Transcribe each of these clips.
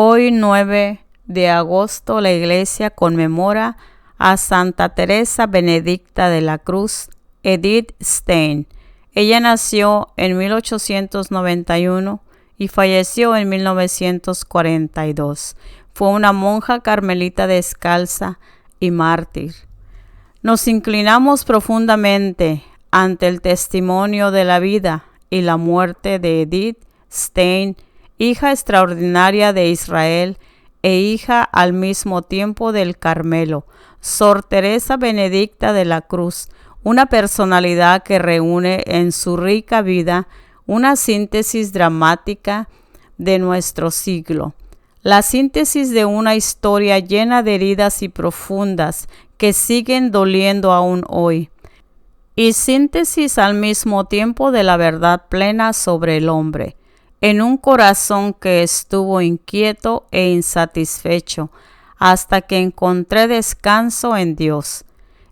Hoy 9 de agosto la Iglesia conmemora a Santa Teresa Benedicta de la Cruz, Edith Stein. Ella nació en 1891 y falleció en 1942. Fue una monja carmelita descalza y mártir. Nos inclinamos profundamente ante el testimonio de la vida y la muerte de Edith Stein, hija extraordinaria de Israel e hija al mismo tiempo del Carmelo, Sor Teresa Benedicta de la Cruz, una personalidad que reúne en su rica vida una síntesis dramática de nuestro siglo, la síntesis de una historia llena de heridas y profundas que siguen doliendo aún hoy, y síntesis al mismo tiempo de la verdad plena sobre el hombre, en un corazón que estuvo inquieto e insatisfecho hasta que encontré descanso en Dios.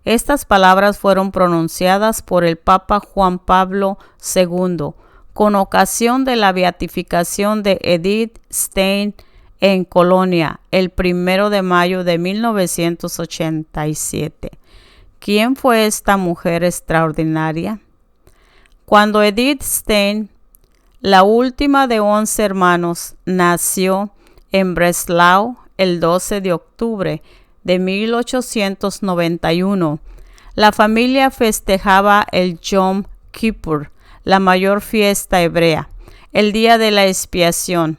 Estas palabras fueron pronunciadas por el Papa Juan Pablo II con ocasión de la beatificación de Edith Stein en Colonia el 1 de mayo de 1987. ¿Quién fue esta mujer extraordinaria? Cuando Edith Stein, la última de 11 hermanos, nació en Breslau el 12 de octubre de 1891. La familia festejaba el Yom Kippur, la mayor fiesta hebrea, el día de la expiación.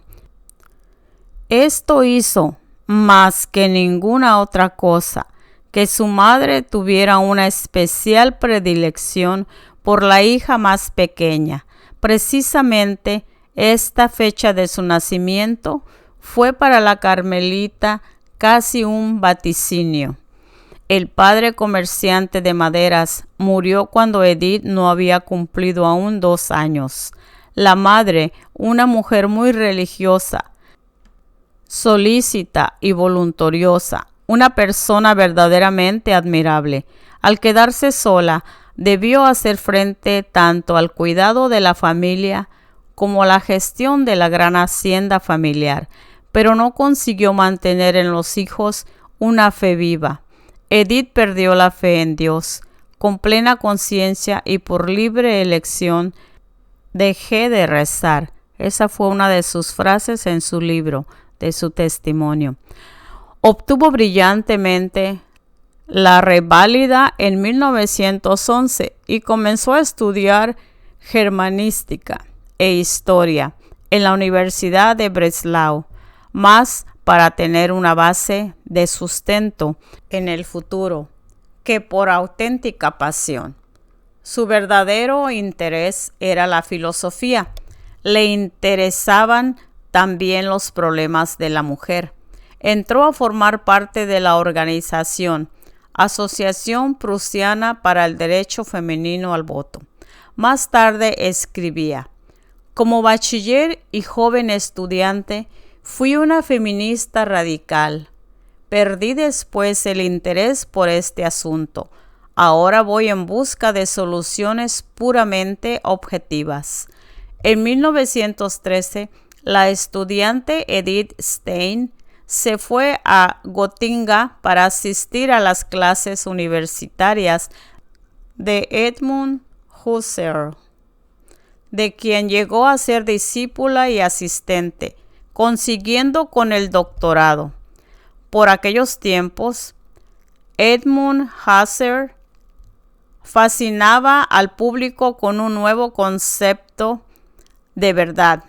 Esto hizo, más que ninguna otra cosa, que su madre tuviera una especial predilección por la hija más pequeña. Precisamente esta fecha de su nacimiento fue para la carmelita casi un vaticinio. El padre comerciante de maderas murió cuando Edith no había cumplido aún 2 años. La madre, una mujer muy religiosa, solícita y voluntariosa, una persona verdaderamente admirable, al quedarse sola, debió hacer frente tanto al cuidado de la familia como a la gestión de la gran hacienda familiar, pero no consiguió mantener en los hijos una fe viva. Edith perdió la fe en Dios. Con plena conciencia y por libre elección, dejé de rezar. Esa fue una de sus frases en su libro, de su testimonio. Obtuvo brillantemente la reválida en 1911 y comenzó a estudiar germanística e historia en la Universidad de Breslau, más para tener una base de sustento en el futuro que por auténtica pasión. Su verdadero interés era la filosofía. Le interesaban también los problemas de la mujer. Entró a formar parte de la organización Asociación Prusiana para el Derecho Femenino al Voto. Más tarde escribía: como bachiller y joven estudiante, fui una feminista radical. Perdí después el interés por este asunto. Ahora voy en busca de soluciones puramente objetivas. En 1913, la estudiante Edith Stein se fue a Gotinga para asistir a las clases universitarias de Edmund Husserl, de quien llegó a ser discípula y asistente, consiguiendo con el doctorado. Por aquellos tiempos, Edmund Husserl fascinaba al público con un nuevo concepto de verdad.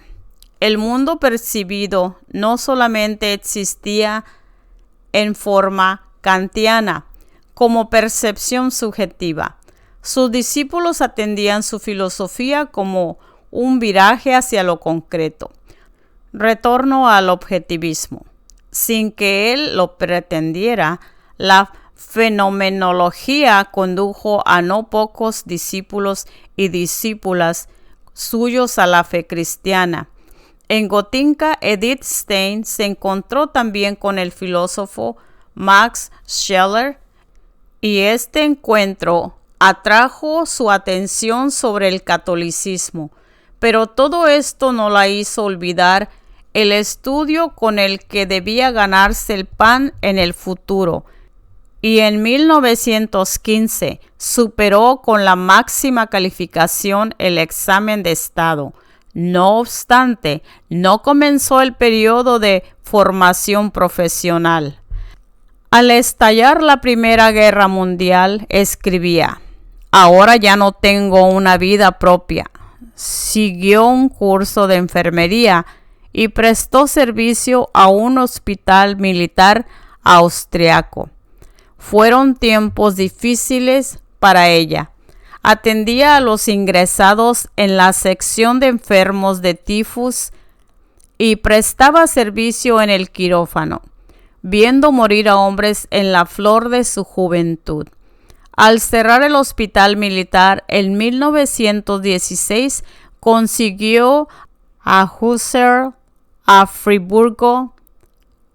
El mundo percibido no solamente existía en forma kantiana, como percepción subjetiva. Sus discípulos atendían su filosofía como un viraje hacia lo concreto, retorno al objetivismo. Sin que él lo pretendiera, la fenomenología condujo a no pocos discípulos y discípulas suyos a la fe cristiana. En Gotinga, Edith Stein se encontró también con el filósofo Max Scheler, y este encuentro atrajo su atención sobre el catolicismo, pero todo esto no la hizo olvidar el estudio con el que debía ganarse el pan en el futuro, y en 1915 superó con la máxima calificación el examen de estado. No obstante, no comenzó el periodo de formación profesional. Al estallar la Primera Guerra Mundial, escribía: "Ahora ya no tengo una vida propia". Siguió un curso de enfermería y prestó servicio a un hospital militar austriaco. Fueron tiempos difíciles para ella. Atendía a los ingresados en la sección de enfermos de tifus y prestaba servicio en el quirófano, viendo morir a hombres en la flor de su juventud. Al cerrar el hospital militar en 1916, consiguió a Husserl a Friburgo,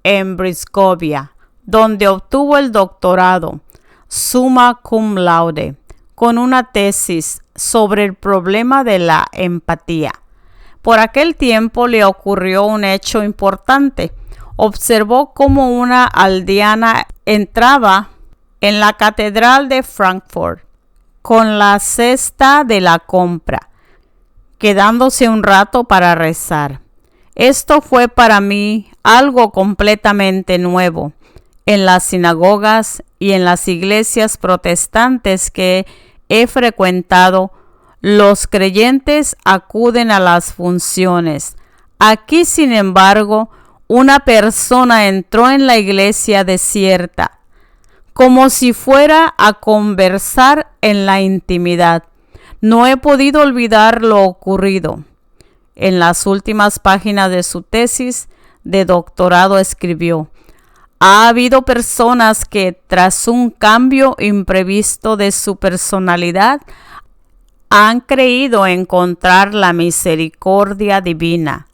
en Brisgovia, donde obtuvo el doctorado, summa cum laude, con una tesis sobre el problema de la empatía. Por aquel tiempo le ocurrió un hecho importante. Observó cómo una aldeana entraba en la catedral de Frankfurt con la cesta de la compra, quedándose un rato para rezar. Esto fue para mí algo completamente nuevo. En las sinagogas y en las iglesias protestantes que he frecuentado, los creyentes acuden a las funciones. Aquí, sin embargo, una persona entró en la iglesia desierta, como si fuera a conversar en la intimidad. No he podido olvidar lo ocurrido. En las últimas páginas de su tesis de doctorado escribió: "Ha habido personas que, tras un cambio imprevisto de su personalidad, han creído encontrar la misericordia divina".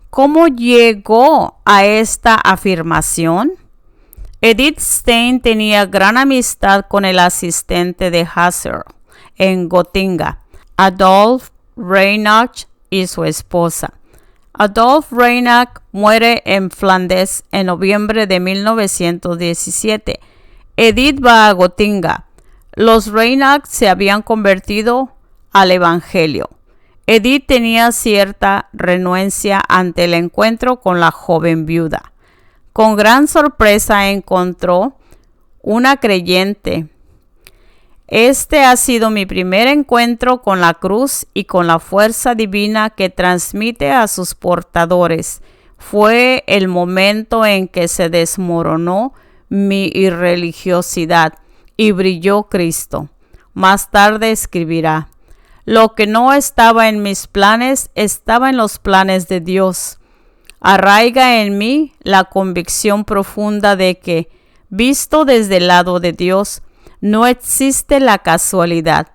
¿Cómo llegó a esta afirmación? Edith Stein tenía gran amistad con el asistente de Husserl en Gotinga, Adolf Reinach, y su esposa. Adolf Reinach muere en Flandes en noviembre de 1917. Edith va a Gotinga. Los Reinach se habían convertido al Evangelio. Edith tenía cierta renuencia ante el encuentro con la joven viuda. Con gran sorpresa encontró una creyente. Este ha sido mi primer encuentro con la cruz y con la fuerza divina que transmite a sus portadores. Fue el momento en que se desmoronó mi irreligiosidad y brilló Cristo. Más tarde escribirá: "Lo que no estaba en mis planes estaba en los planes de Dios". Arraiga en mí la convicción profunda de que, visto desde el lado de Dios, no existe la casualidad.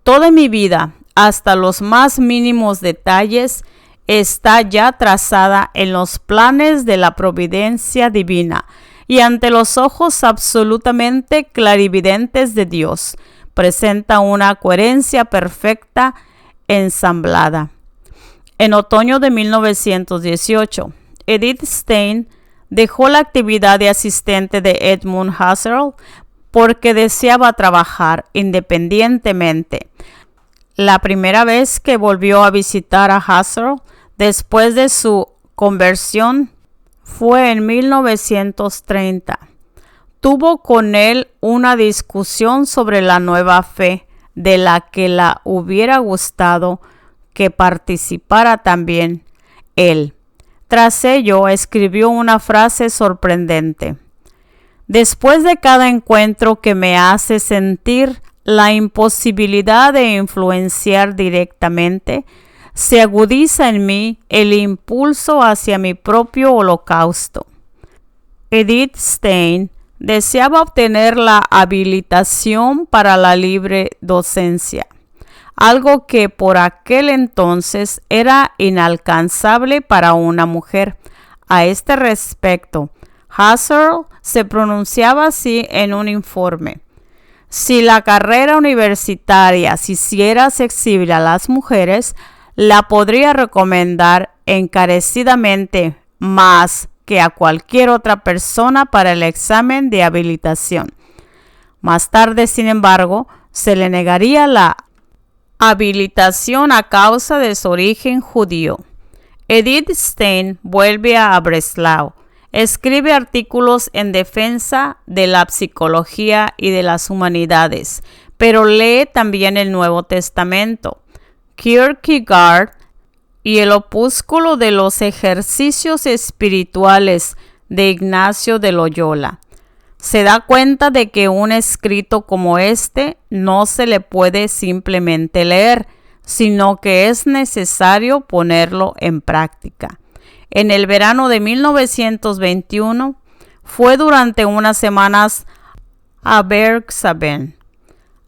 Toda mi vida, hasta los más mínimos detalles, está ya trazada en los planes de la providencia divina y ante los ojos absolutamente clarividentes de Dios. Presenta una coherencia perfecta ensamblada. En otoño de 1918, Edith Stein dejó la actividad de asistente de Edmund Husserl porque deseaba trabajar independientemente. La primera vez que volvió a visitar a Husserl después de su conversión fue en 1930. Tuvo con él una discusión sobre la nueva fe, de la que le hubiera gustado que participara también él. Tras ello, escribió una frase sorprendente: "Después de cada encuentro que me hace sentir la imposibilidad de influenciar directamente, se agudiza en mí el impulso hacia mi propio holocausto". Edith Stein deseaba obtener la habilitación para la libre docencia, algo que por aquel entonces era inalcanzable para una mujer. A este respecto, Husserl se pronunciaba así en un informe: "Si la carrera universitaria se hiciera accesible a las mujeres, la podría recomendar encarecidamente más que a cualquier otra persona para el examen de habilitación. Más tarde, sin embargo, se le negaría la habilitación a causa de su origen judío. Edith Stein vuelve a Breslau. Escribe artículos en defensa de la psicología y de las humanidades, pero lee también el Nuevo Testamento, Kierkegaard y el opúsculo de los ejercicios espirituales de Ignacio de Loyola. Se da cuenta de que un escrito como este no se le puede simplemente leer, sino que es necesario ponerlo en práctica. En el verano de 1921 fue durante unas semanas a Bergsaben,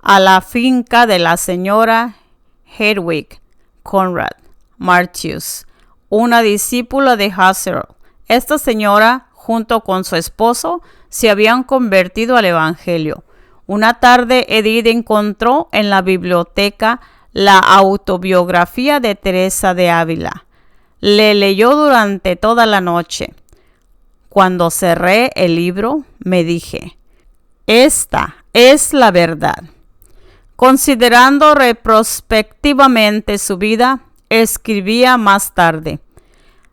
a la finca de la señora Hedwig Conrad Martius, una discípula de Husserl. Esta señora, junto con su esposo, se habían convertido al Evangelio. Una tarde, Edith encontró en la biblioteca la autobiografía de Teresa de Ávila. Le leyó durante toda la noche. Cuando cerré el libro, me dije, esta es la verdad. Considerando retrospectivamente su vida, escribía más tarde,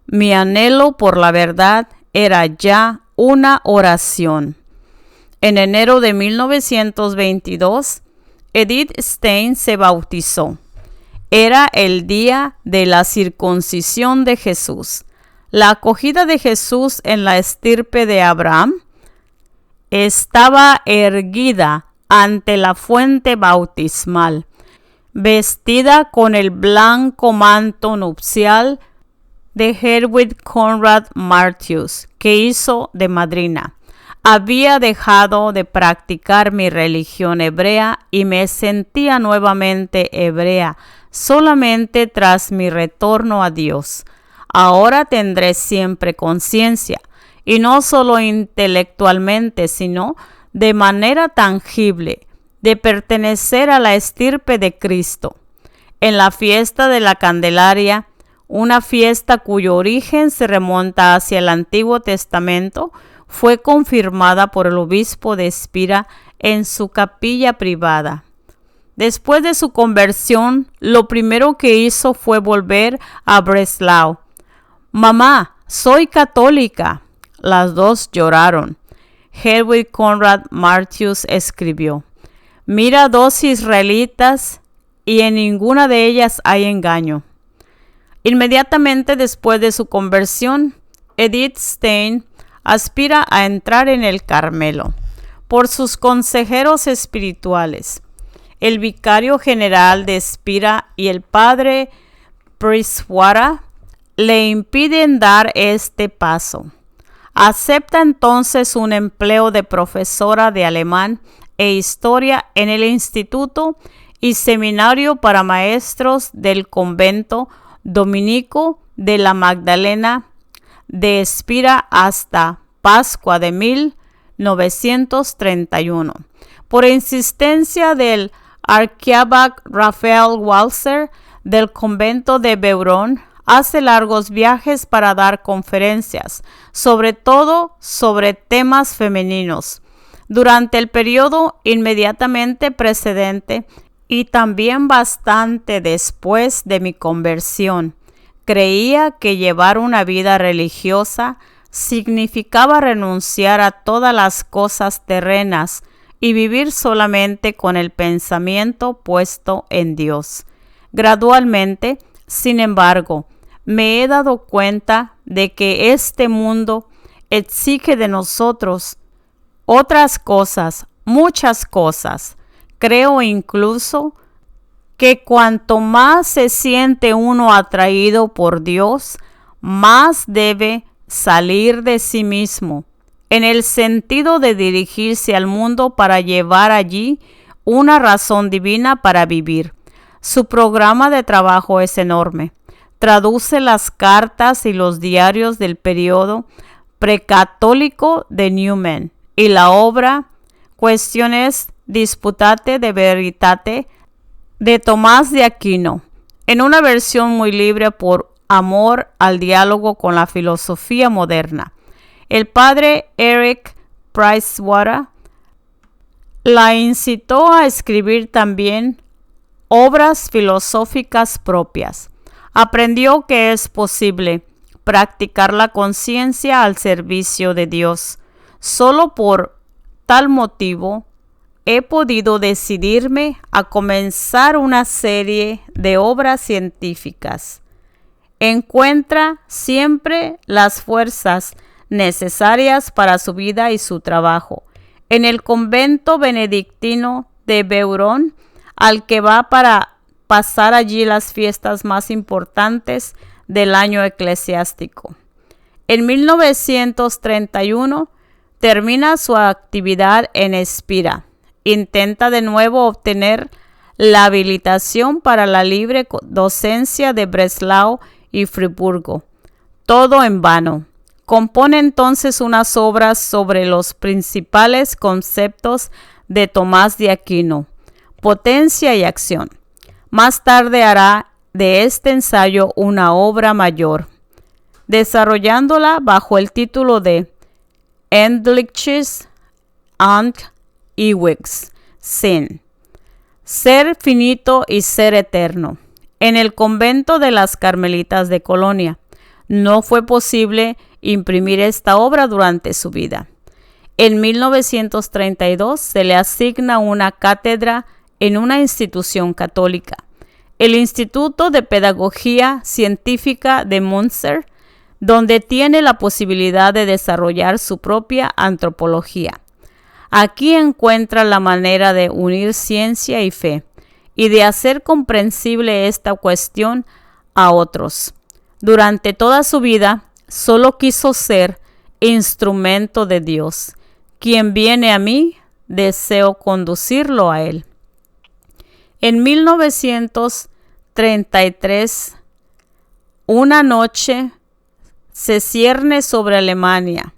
mi anhelo por la verdad era ya una oración. En enero de 1922, Edith Stein se bautizó. Era el día de la circuncisión de Jesús. La acogida de Jesús en la estirpe de Abraham estaba erguida ante la fuente bautismal, vestida con el blanco manto nupcial de Hedwig Conrad Martius, que hizo de madrina. Había dejado de practicar mi religión hebrea y me sentía nuevamente hebrea solamente tras mi retorno a Dios. Ahora tendré siempre conciencia, y no solo intelectualmente, sino de manera tangible, de pertenecer a la estirpe de Cristo. En la fiesta de la Candelaria, una fiesta cuyo origen se remonta hacia el Antiguo Testamento, fue confirmada por el obispo de Spira en su capilla privada. Después de su conversión, lo primero que hizo fue volver a Breslau. Mamá, soy católica. Las dos lloraron. Hedwig Conrad Martius escribió, mira dos israelitas y en ninguna de ellas hay engaño. Inmediatamente después de su conversión, Edith Stein aspira a entrar en el Carmelo. Por sus consejeros espirituales, el vicario general de Spira y el padre Priswara le impiden dar este paso. Acepta entonces un empleo de profesora de alemán e historia en el Instituto y Seminario para Maestros del Convento Dominico de la Magdalena de Spira hasta Pascua de 1931. Por insistencia del arquiabad Rafael Walser del convento de Beurón, hace largos viajes para dar conferencias, sobre todo sobre temas femeninos. Durante el periodo inmediatamente precedente y también bastante después de mi conversión, creía que llevar una vida religiosa significaba renunciar a todas las cosas terrenas y vivir solamente con el pensamiento puesto en Dios. Gradualmente, sin embargo, me he dado cuenta de que este mundo exige de nosotros otras cosas, muchas cosas. Creo incluso que cuanto más se siente uno atraído por Dios, más debe salir de sí mismo, en el sentido de dirigirse al mundo para llevar allí una razón divina para vivir. Su programa de trabajo es enorme. Traduce las cartas y los diarios del periodo precatólico de Newman y la obra Cuestiones Disputate de Veritate de Tomás de Aquino, en una versión muy libre por amor al diálogo con la filosofía moderna. El padre Eric Pricewater la incitó a escribir también obras filosóficas propias. Aprendió que es posible practicar la conciencia al servicio de Dios. Solo por tal motivo he podido decidirme a comenzar una serie de obras científicas. Encuentra siempre las fuerzas necesarias para su vida y su trabajo en el convento benedictino de Beurón, al que va para pasar allí las fiestas más importantes del año eclesiástico. En 1931 termina su actividad en Espira. Intenta de nuevo obtener la habilitación para la libre docencia de Breslau y Friburgo. Todo en vano. Compone entonces unas obras sobre los principales conceptos de Tomás de Aquino, potencia y acción. Más tarde hará de este ensayo una obra mayor, desarrollándola bajo el título de Endliches und Ewiges Sinn, ser finito y ser eterno, en el convento de las Carmelitas de Colonia. No fue posible imprimir esta obra durante su vida. En 1932 se le asigna una cátedra en una institución católica, el Instituto de Pedagogía Científica de Münster, donde tiene la posibilidad de desarrollar su propia antropología. Aquí encuentra la manera de unir ciencia y fe y de hacer comprensible esta cuestión a otros. Durante toda su vida, solo quiso ser instrumento de Dios. Quien viene a mí, deseo conducirlo a Él. En 1933, una noche se cierne sobre Alemania.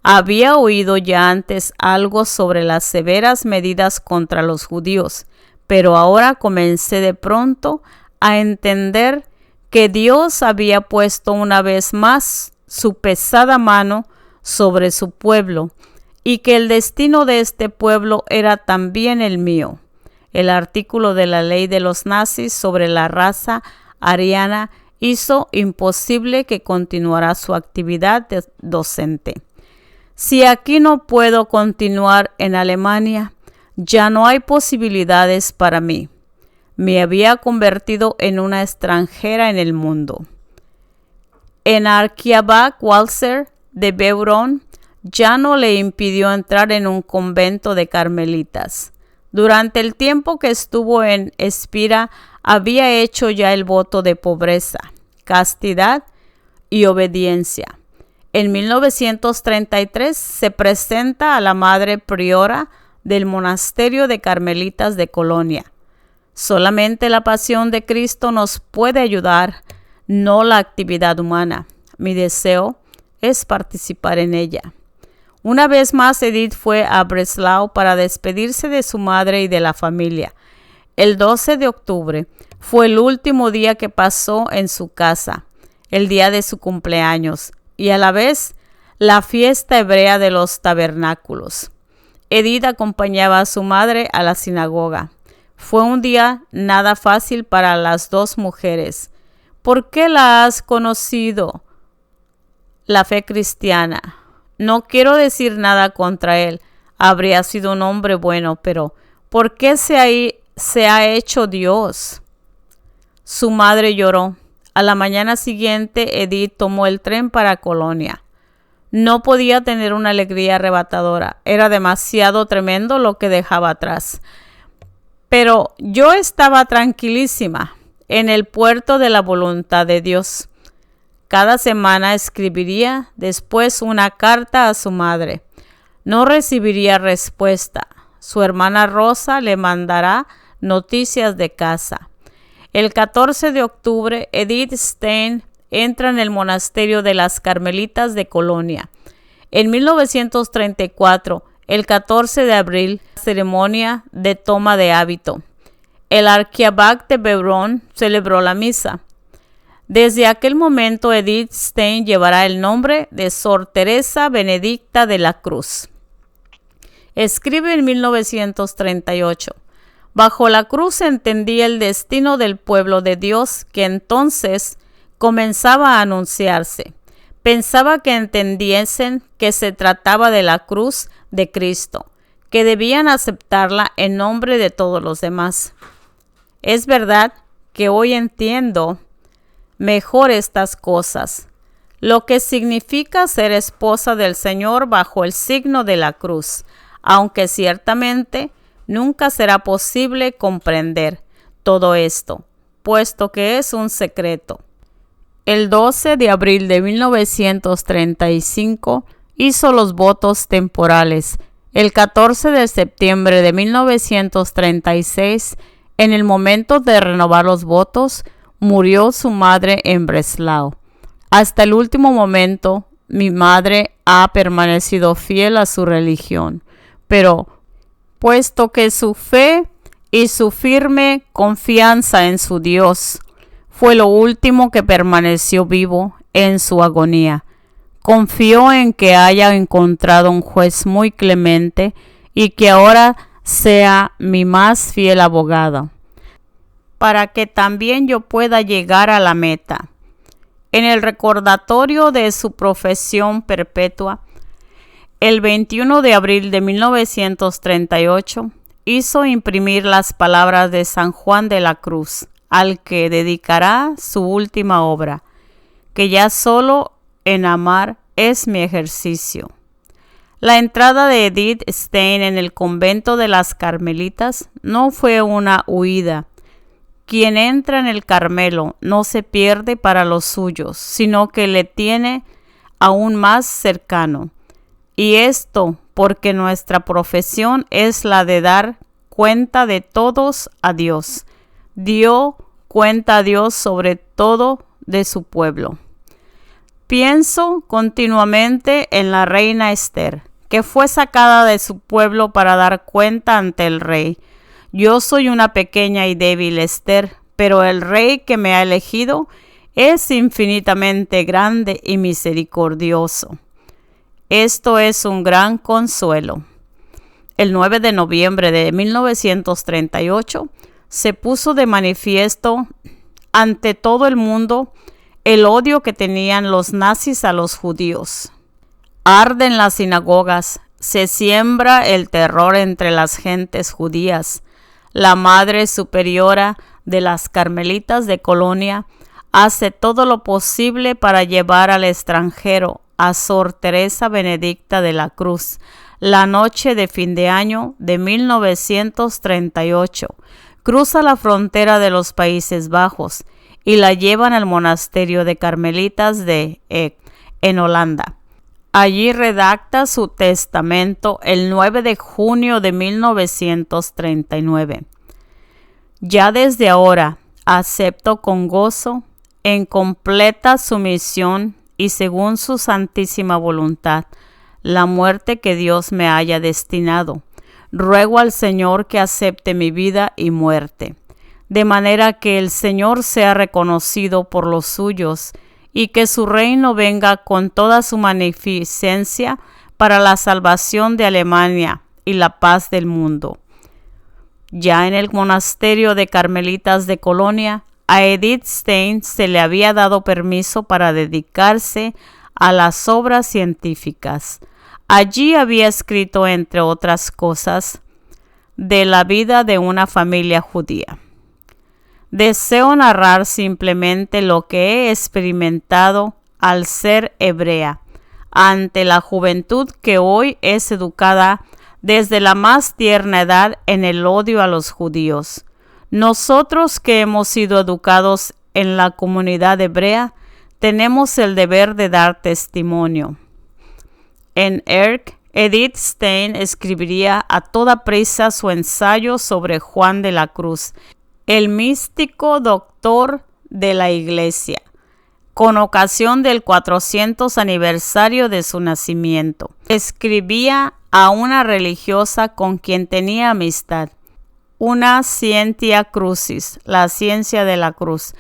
Había oído ya antes algo sobre las severas medidas contra los judíos, pero ahora comencé de pronto a entender que Dios había puesto una vez más su pesada mano sobre su pueblo y que el destino de este pueblo era también el mío. El artículo de la ley de los nazis sobre la raza ariana hizo imposible que continuara su actividad docente. Si aquí no puedo continuar en Alemania, ya no hay posibilidades para mí. Me había convertido en una extranjera en el mundo. En Archiabach Walser de Beurón ya no le impidió entrar en un convento de carmelitas. Durante el tiempo que estuvo en Espira, había hecho ya el voto de pobreza, castidad y obediencia. En 1933 se presenta a la madre priora del monasterio de Carmelitas de Colonia. Solamente la pasión de Cristo nos puede ayudar, no la actividad humana. Mi deseo es participar en ella. Una vez más, Edith fue a Breslau para despedirse de su madre y de la familia. El 12 de octubre fue el último día que pasó en su casa, el día de su cumpleaños, y a la vez la fiesta hebrea de los tabernáculos. Edith acompañaba a su madre a la sinagoga. Fue un día nada fácil para las dos mujeres. ¿Por qué la has conocido? La fe cristiana. No quiero decir nada contra él. Habría sido un hombre bueno, pero ¿por qué se ha hecho Dios? Su madre lloró. A la mañana siguiente, Edith tomó el tren para Colonia. No podía tener una alegría arrebatadora. Era demasiado tremendo lo que dejaba atrás. Pero yo estaba tranquilísima en el puerto de la voluntad de Dios. Cada semana escribiría después una carta a su madre. No recibiría respuesta. Su hermana Rosa le mandará noticias de casa. El 14 de octubre, Edith Stein entra en el monasterio de las Carmelitas de Colonia. En 1934, el 14 de abril, ceremonia de toma de hábito. El Archiabach de Beurón celebró la misa. Desde aquel momento Edith Stein llevará el nombre de Sor Teresa Benedicta de la Cruz. Escribe en 1938: bajo la cruz entendí el destino del pueblo de Dios que entonces comenzaba a anunciarse. Pensaba que entendiesen que se trataba de la cruz de Cristo, que debían aceptarla en nombre de todos los demás. Es verdad que hoy entiendo mejor estas cosas, lo que significa ser esposa del Señor bajo el signo de la cruz, aunque ciertamente nunca será posible comprender todo esto, puesto que es un secreto. El 12 de abril de 1935 hizo los votos temporales. El 14 de septiembre de 1936, en el momento de renovar los votos, murió su madre en Breslau. Hasta el último momento, mi madre ha permanecido fiel a su religión, pero puesto que su fe y su firme confianza en su Dios fue lo último que permaneció vivo en su agonía, confió en que haya encontrado un juez muy clemente y que ahora sea mi más fiel abogado, para que también yo pueda llegar a la meta. En el recordatorio de su profesión perpetua, el 21 de abril de 1938, hizo imprimir las palabras de San Juan de la Cruz, al que dedicará su última obra, que ya solo en amar es mi ejercicio. La entrada de Edith Stein en el convento de las Carmelitas no fue una huida. Quien entra en el Carmelo no se pierde para los suyos, sino que le tiene aún más cercano. Y esto porque nuestra profesión es la de dar cuenta de todos a Dios. Dio cuenta a Dios sobre todo de su pueblo. Pienso continuamente en la reina Esther, que fue sacada de su pueblo para dar cuenta ante el rey. Yo soy una pequeña y débil Esther, pero el rey que me ha elegido es infinitamente grande y misericordioso. Esto es un gran consuelo. El 9 de noviembre de 1938 se puso de manifiesto ante todo el mundo el odio que tenían los nazis a los judíos. Arden las sinagogas, se siembra el terror entre las gentes judías. La Madre Superiora de las Carmelitas de Colonia hace todo lo posible para llevar al extranjero a Sor Teresa Benedicta de la Cruz la noche de fin de año de 1938. Cruza la frontera de los Países Bajos y la llevan al monasterio de Carmelitas de Eek, en Holanda. Allí redacta su testamento el 9 de junio de 1939. Ya desde ahora acepto con gozo, en completa sumisión y según su santísima voluntad, la muerte que Dios me haya destinado. Ruego al Señor que acepte mi vida y muerte, de manera que el Señor sea reconocido por los suyos y que su reino venga con toda su magnificencia para la salvación de Alemania y la paz del mundo. Ya en el monasterio de Carmelitas de Colonia, a Edith Stein se le había dado permiso para dedicarse a las obras científicas. Allí había escrito, entre otras cosas, de la vida de una familia judía. Deseo narrar simplemente lo que he experimentado al ser hebrea, ante la juventud que hoy es educada desde la más tierna edad en el odio a los judíos. Nosotros que hemos sido educados en la comunidad hebrea, tenemos el deber de dar testimonio. En Erck, Edith Stein escribiría a toda prisa su ensayo sobre Juan de la Cruz, el místico doctor de la Iglesia, con ocasión del 400 aniversario de su nacimiento. Escribía a una religiosa con quien tenía amistad, una scientia crucis, la ciencia de la cruz.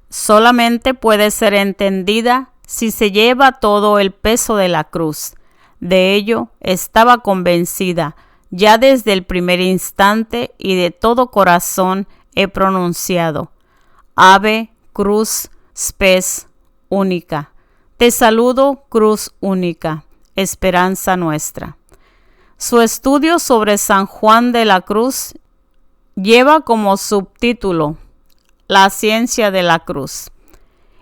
solamente puede ser entendida si se lleva todo el peso de la cruz. De ello estaba convencida ya desde el primer instante y de todo corazón he pronunciado: Ave cruz spes única. Te saludo, cruz única, esperanza nuestra. Su estudio sobre San Juan de la Cruz lleva como subtítulo La ciencia de la cruz.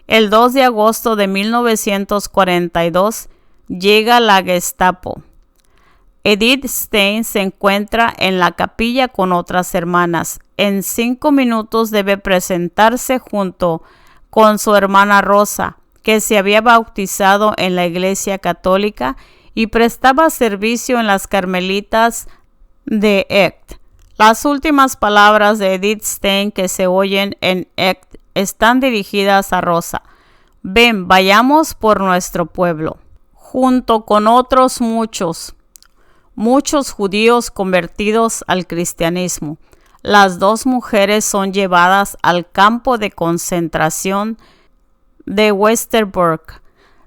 El 2 de agosto de 1942 llega la Gestapo. Edith Stein se encuentra en la capilla con otras hermanas. En 5 minutos debe presentarse junto con su hermana Rosa, que se había bautizado en la Iglesia Católica y prestaba servicio en las Carmelitas de Echt. Las últimas palabras de Edith Stein que se oyen en Echt están dirigidas a Rosa. Ven, vayamos por nuestro pueblo. Junto con otros muchos judíos convertidos al cristianismo, las dos mujeres son llevadas al campo de concentración de Westerbork.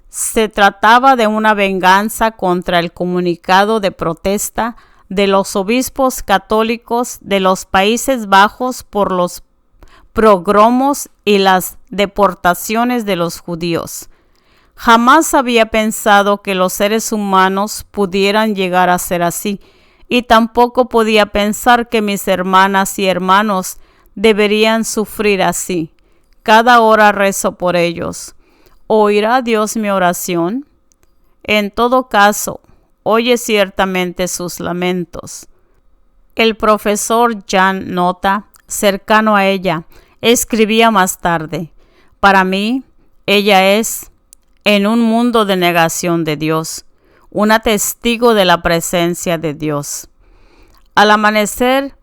Se trataba de una venganza contra el comunicado de protesta de los obispos católicos de los Países Bajos por los pogromos y las deportaciones de los judíos. Jamás había pensado que los seres humanos pudieran llegar a ser así, y tampoco podía pensar que mis hermanas y hermanos deberían sufrir así. Cada hora rezo por ellos. ¿Oirá Dios mi oración? En todo caso, oye ciertamente sus lamentos. El profesor Jan Nota, cercano a ella, escribía más tarde: para mí, ella es, en un mundo de negación de Dios, una testigo de la presencia de Dios. Al amanecer,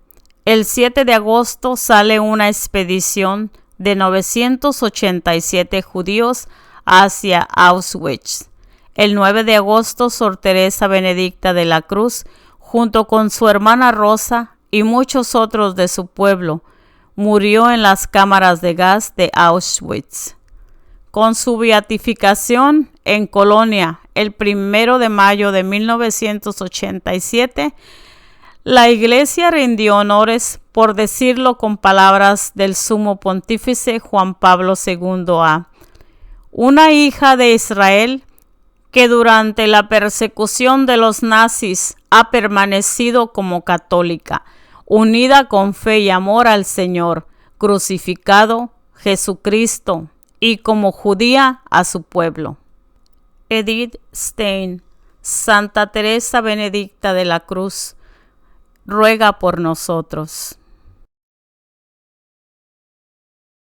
el 7 de agosto sale una expedición de 987 judíos hacia Auschwitz. El 9 de agosto, Sor Teresa Benedicta de la Cruz, junto con su hermana Rosa y muchos otros de su pueblo, murió en las cámaras de gas de Auschwitz. Con su beatificación en Colonia el 1 de mayo de 1987, la Iglesia rindió honores, por decirlo con palabras del sumo pontífice Juan Pablo II, a una hija de Israel que durante la persecución de los nazis ha permanecido como católica, unida con fe y amor al Señor crucificado, Jesucristo, y como judía a su pueblo. Edith Stein, Santa Teresa Benedicta de la Cruz, ruega por nosotros.